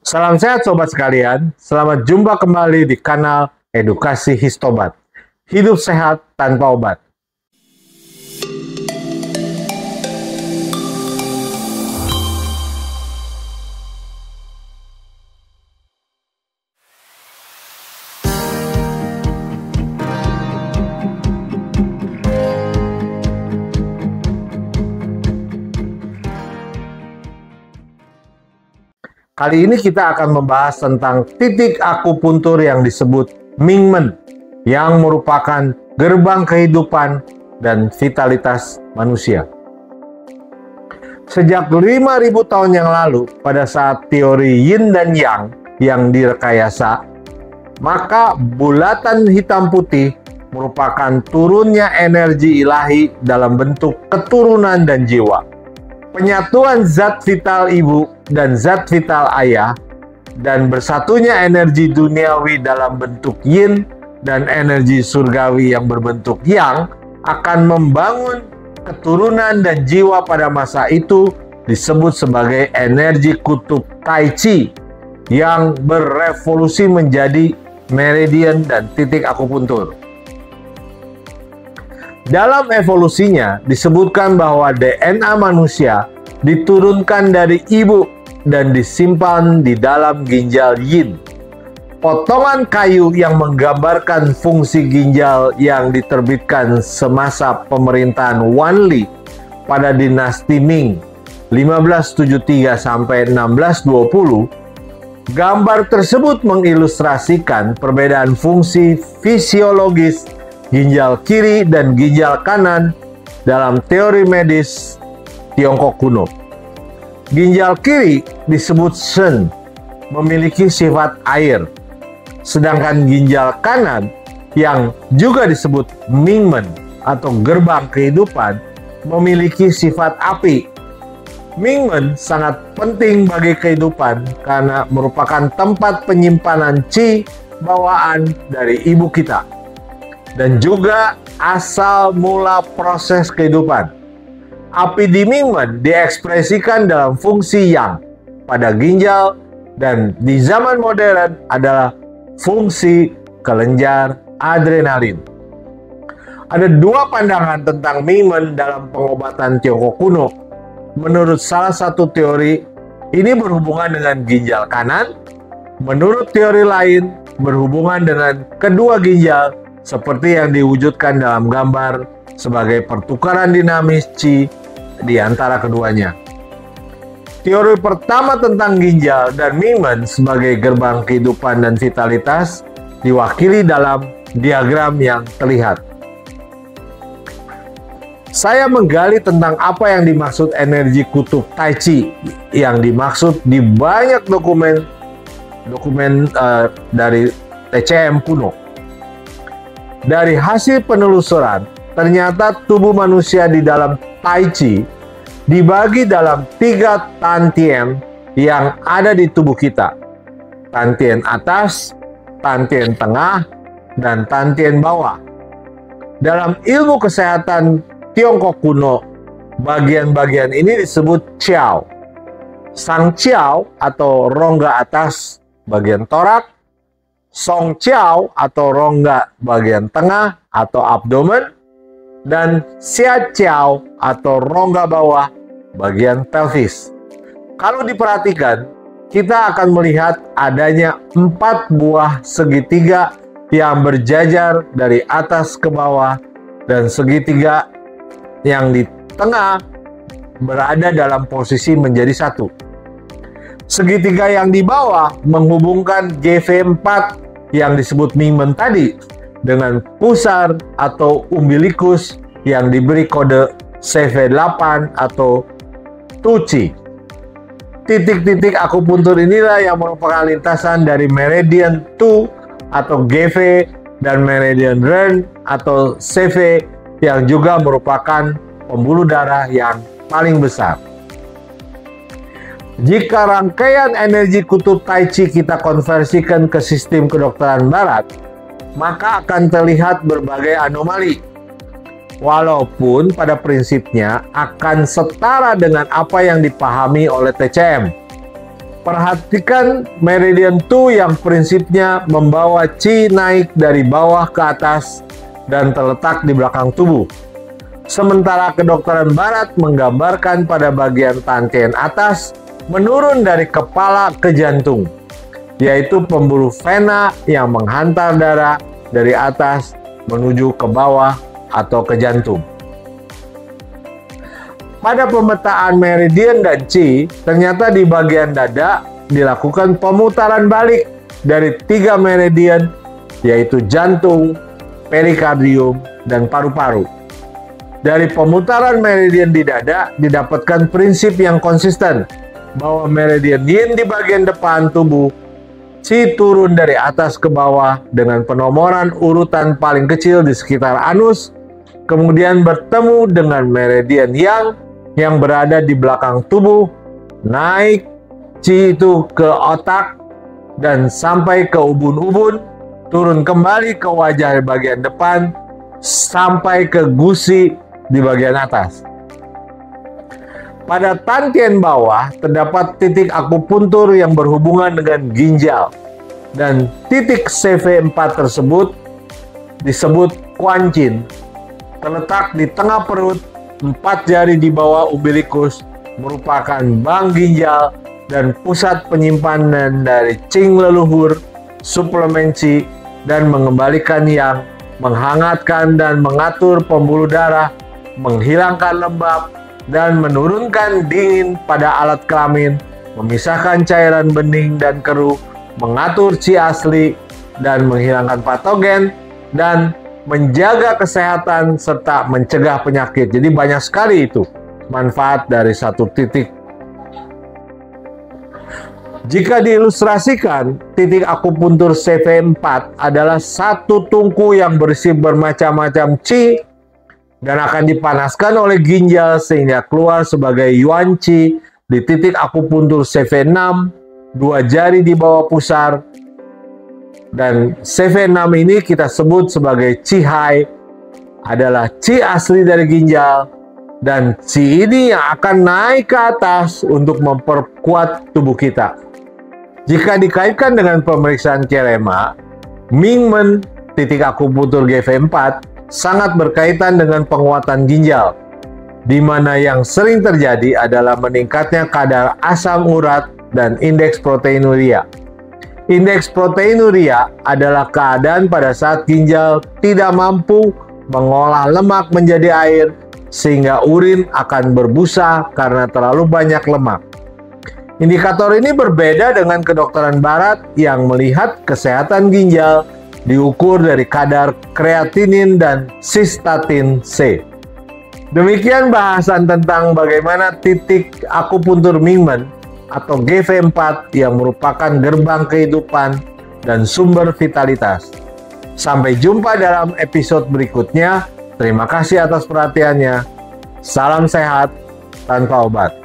Salam sehat sobat sekalian, selamat jumpa kembali di kanal Edukasi Histobat. Hidup sehat tanpa obat. Kali ini kita akan membahas tentang titik akupuntur yang disebut Mingmen, yang merupakan gerbang kehidupan dan vitalitas manusia. Sejak 5.000 tahun yang lalu, pada saat teori Yin dan Yang yang direkayasa, maka bulatan hitam putih merupakan turunnya energi ilahi dalam bentuk keturunan dan jiwa. Penyatuan zat vital ibu dan zat vital ayah dan bersatunya energi duniawi dalam bentuk yin dan energi surgawi yang berbentuk yang akan membangun keturunan dan jiwa pada masa itu disebut sebagai energi kutub Tai Chi yang berevolusi menjadi meridian dan titik akupuntur. Dalam evolusinya disebutkan bahwa DNA manusia diturunkan dari ibu dan disimpan di dalam ginjal yin. Potongan kayu yang menggambarkan fungsi ginjal yang diterbitkan semasa pemerintahan Wanli pada dinasti Ming 1573 sampai 1620. Gambar tersebut mengilustrasikan perbedaan fungsi fisiologis ginjal kiri dan ginjal kanan dalam teori medis Tiongkok kuno. Ginjal kiri disebut Shen, memiliki sifat air, sedangkan ginjal kanan yang juga disebut Mingmen atau gerbang kehidupan memiliki sifat api. Mingmen sangat penting bagi kehidupan karena merupakan tempat penyimpanan qi bawaan dari ibu kita dan juga asal mula proses kehidupan. Api di Mingmen diekspresikan dalam fungsi yang pada ginjal dan di zaman modern adalah fungsi kelenjar adrenalin. Ada dua pandangan tentang Mingmen dalam pengobatan Tiongkok kuno. Menurut salah satu teori, ini berhubungan dengan ginjal kanan. Menurut teori lain, berhubungan dengan kedua ginjal seperti yang diwujudkan dalam gambar sebagai pertukaran dinamis qi di antara keduanya. Teori pertama tentang ginjal dan Mingmen sebagai gerbang kehidupan dan vitalitas diwakili dalam diagram yang terlihat. Saya menggali tentang apa yang dimaksud energi kutub Tai Chi yang dimaksud di banyak dokumen dari TCM kuno. Dari hasil penelusuran, ternyata tubuh manusia di dalam Tai Chi dibagi dalam 3 tantien yang ada di tubuh kita. Tantien atas, tantien tengah, dan tantien bawah. Dalam ilmu kesehatan Tiongkok kuno, bagian-bagian ini disebut Qiao. Sang Qiao atau rongga atas bagian torak, Song Qiao atau rongga bagian tengah atau abdomen, dan Xia Qiao atau rongga bawah bagian pelvis. Kalau diperhatikan, kita akan melihat adanya 4 buah segitiga yang berjajar dari atas ke bawah dan segitiga yang di tengah berada dalam posisi menjadi satu. Segitiga yang di bawah menghubungkan GV4 yang disebut Mingmen tadi dengan pusar atau umbilikus yang diberi kode CV8 atau Tuci. Titik-titik akupuntur inilah yang merupakan lintasan dari meridian Tu atau GV dan meridian Ren atau CV yang juga merupakan pembuluh darah yang paling besar. Jika rangkaian energi kutub Tai Chi kita konversikan ke sistem kedokteran barat, maka akan terlihat berbagai anomali. Walaupun pada prinsipnya akan setara dengan apa yang dipahami oleh TCM. Perhatikan meridian Tu yang prinsipnya membawa Qi naik dari bawah ke atas dan terletak di belakang tubuh. Sementara kedokteran barat menggambarkan pada bagian tantien atas menurun dari kepala ke jantung, yaitu pembuluh vena yang menghantar darah dari atas menuju ke bawah atau ke jantung. Pada pemetaan meridian dan Qi, ternyata di bagian dada dilakukan pemutaran balik dari 3 meridian, yaitu jantung, perikardium, dan paru-paru. Dari pemutaran meridian di dada didapatkan prinsip yang konsisten bahwa meridian Yin di bagian depan tubuh, Qi turun dari atas ke bawah dengan penomoran urutan paling kecil di sekitar anus, kemudian bertemu dengan meridian Yang yang berada di belakang tubuh, naik Qi itu ke otak dan sampai ke ubun-ubun, turun kembali ke wajah bagian depan, sampai ke gusi di bagian atas. Pada tantien bawah terdapat titik akupuntur yang berhubungan dengan ginjal, dan titik CV4 tersebut disebut Quanqin, terletak di tengah perut, 4 jari di bawah umbilikus, merupakan bank ginjal dan pusat penyimpanan dari Qing leluhur, suplemen Qi, dan mengembalikan Yang, menghangatkan dan mengatur pembuluh darah, menghilangkan lembab, dan menurunkan dingin pada alat kelamin, memisahkan cairan bening dan keruh, mengatur Qi asli, dan menghilangkan patogen, dan menjaga kesehatan serta mencegah penyakit. Jadi banyak sekali itu manfaat dari satu titik. Jika diilustrasikan, titik akupuntur CV4 adalah satu tungku yang berisi bermacam-macam Qi dan akan dipanaskan oleh ginjal sehingga keluar sebagai Yuan Qi di titik akupuntur CV6, 2 jari di bawah pusar. Dan CV6 ini kita sebut sebagai Qi Hai, adalah Qi asli dari ginjal, dan Qi ini yang akan naik ke atas untuk memperkuat tubuh kita. Jika dikaitkan dengan pemeriksaan Kirema, Mingmen titik akupuntur GV4 sangat berkaitan dengan penguatan ginjal, di mana yang sering terjadi adalah meningkatnya kadar asam urat dan indeks proteinuria. Indeks proteinuria adalah keadaan pada saat ginjal tidak mampu mengolah lemak menjadi air, sehingga urin akan berbusa karena terlalu banyak lemak. Indikator ini berbeda dengan kedokteran barat yang melihat kesehatan ginjal diukur dari kadar kreatinin dan sistatin C. Demikian bahasan tentang bagaimana titik akupuntur Mingmen atau GV4 yang merupakan gerbang kehidupan dan sumber vitalitas. Sampai jumpa dalam episode berikutnya. Terima kasih atas perhatiannya. Salam sehat tanpa obat.